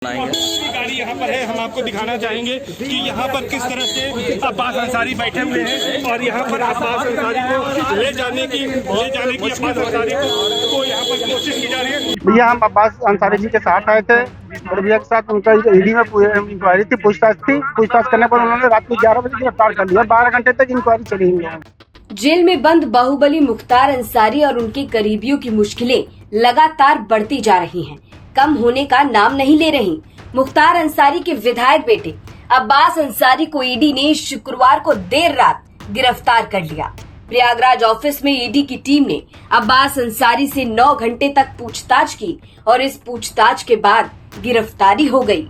गाड़ी यहाँ पर है। हम आपको दिखाना चाहेंगे कि यहाँ पर किस तरह से अब्बास अंसारी बैठे हुए हैं और यहाँ पर अब्बास अंसारी को ले जाने की अब्बास अंसारी को यहाँ पर कोशिश की जा रही है। भैया हम अब्बास अंसारी जी के साथ आए थे और भैया के साथ उनका ईडी में इंक्वायरी थी, पूछताछ करने पर उन्होंने रात को 11 बजे गिरफ्तार कर लिया। 12 घंटे तक इंक्वायरी चली हुई। जेल में बंद बाहुबली मुख्तार अंसारी और उनके करीबियों की मुश्किलें लगातार बढ़ती जा रही हैं, कम होने का नाम नहीं ले रही। मुख्तार अंसारी के विधायक बेटे अब्बास अंसारी को ईडी ने शुक्रवार को देर रात गिरफ्तार कर लिया। प्रयागराज ऑफिस में ईडी की टीम ने अब्बास अंसारी से 9 घंटे तक पूछताछ की और इस पूछताछ के बाद गिरफ्तारी हो गई।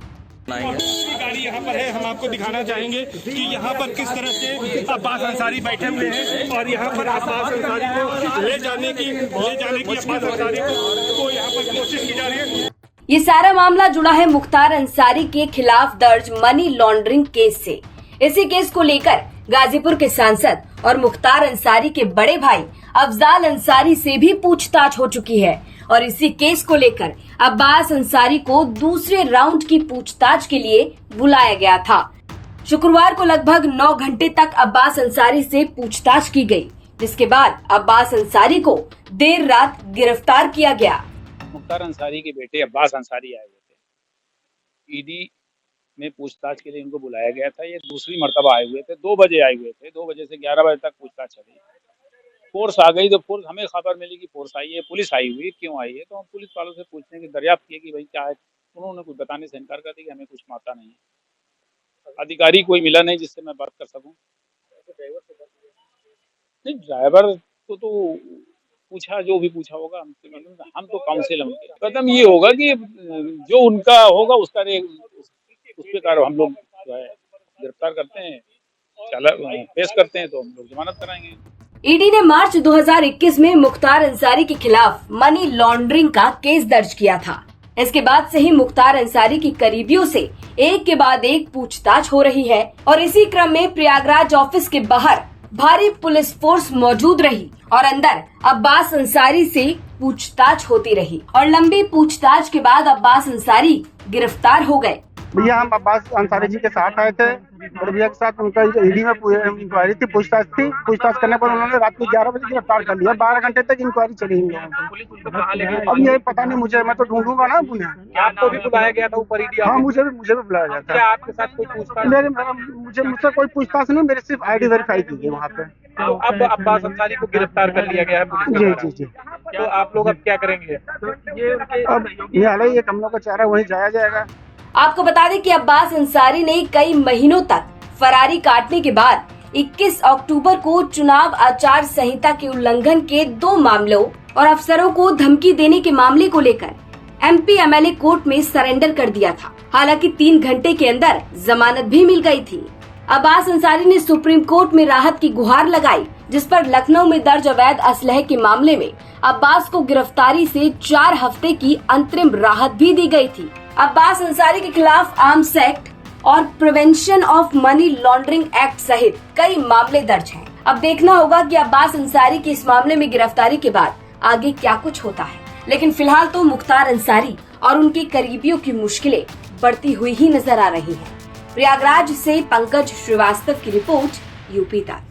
गाड़ी यहाँ पर है। हम आपको दिखाना चाहेंगे कि यहाँ पर किस तरह से अब्बास अंसारी बैठे हुए हैं और यहाँ पर अब्बास अंसारी को ले जाने की अब्बास अंसारी को यहाँ पर कोशिश की जा रही है। ये सारा मामला जुड़ा है मुख्तार अंसारी के खिलाफ दर्ज मनी लॉन्ड्रिंग केस से। इसी केस को लेकर गाजीपुर के सांसद और मुख्तार अंसारी के बड़े भाई अफजाल अंसारी से भी पूछताछ हो चुकी है और इसी केस को लेकर अब्बास अंसारी को दूसरे राउंड की पूछताछ के लिए बुलाया गया था। शुक्रवार को लगभग 9 घंटे तक अब्बास अंसारी से पूछताछ की गई, जिसके बाद अब्बास अंसारी को देर रात गिरफ्तार किया गया। मुख्तार अंसारी के बेटे अब्बास अंसारी आए हुए थे। ईडी में पूछताछ के लिए उनको बुलाया गया था। ये दूसरी मर्तबा आए हुए थे। 2 बजे आए हुए थे। 2 बजे से 11 बजे तक पूछताछ चली। फोर्स आ गई तो फोर्स हमें खबर मिली कि फोर्स आई है, पुलिस आई हुई, क्यों आई है? तो हम पुलिस वालों से पूछने की दरियाफ्त की कि भाई क्या है। उन्होंने कुछ बताने से इनकार कर दिया कि हमें कुछ माता नहीं है। अधिकारी कोई मिला नहीं जिससे मैं बात कर सकूं। नहीं, ड्राइवर को तो पूछा, जो भी पूछा होगा हमसे, मतलब हम तो काउंसिल हैं। कदम ये होगा कि जो उनका होगा उसका उस पर हम लोग जो है गिरफ्तार करते हैं, पेश करते हैं तो हम लोग जमानत कराएंगे। ईडी ने मार्च 2021 में मुख्तार अंसारी के खिलाफ मनी लॉन्ड्रिंग का केस दर्ज किया था। इसके बाद से ही मुख्तार अंसारी की करीबियों से एक के बाद एक पूछताछ हो रही है और इसी क्रम में प्रयागराज ऑफिस के बाहर भारी पुलिस फोर्स मौजूद रही और अंदर अब्बास अंसारी से पूछताछ होती रही और लंबी पूछताछ के बाद अब्बास अंसारी गिरफ्तार हो गए। भैया हम अब्बास अंसारी जी के साथ आए थे और भैया के साथ उनका ईडी में इंक्वायरी थी, पूछताछ करने पर उन्होंने रात को 11 बजे गिरफ्तार कर लिया। 12 घंटे तक इंक्वायरी चली हुई। अब ये पता नहीं मुझे, मैं तो ढूंढूंगा ना उन्हें। आपको भी बुलाया गया था ऊपर ईडी? हाँ, मुझे भी बुलाया गया था। क्या आपके साथ कोई पूछताछ? मुझसे कोई पूछताछ नहीं, मेरे सिर्फ आईडी वेरीफाई की गई वहाँ पे। तो अब अब्बास अंसारी को गिरफ्तार कर लिया गया है पुलिस के द्वारा। जी। तो आप लोग अब क्या करेंगे? अब ये हाल ही हम लोग का चारा वहीं जाया जाएगा। आपको बता दें कि अब्बास अंसारी ने कई महीनों तक फरारी काटने के बाद 21 अक्टूबर को चुनाव आचार संहिता के उल्लंघन के 2 मामलों और अफसरों को धमकी देने के मामले को लेकर MP MLA कोर्ट में सरेंडर कर दिया था। हालांकि 3 घंटे के अंदर जमानत भी मिल गई थी। अब्बास अंसारी ने सुप्रीम कोर्ट में राहत की गुहार लगाई, जिस पर लखनऊ में दर्ज अवैध असलहे के मामले में अब्बास को गिरफ्तारी से 4 हफ्ते की अंतरिम राहत भी दी गई थी। अब्बास अंसारी के खिलाफ आर्म्स एक्ट और prevention of money laundering act सहित कई मामले दर्ज हैं। अब देखना होगा कि अब्बास अंसारी की इस मामले में गिरफ्तारी के बाद आगे क्या कुछ होता है। लेकिन फिलहाल तो मुख्तार अंसारी और उनके करीबियों की मुश्किलें बढ़ती हुई ही नजर आ रही हैं। प्रयागराज से पंकज श्रीवास्तव की रिपोर्ट, यूपी तक।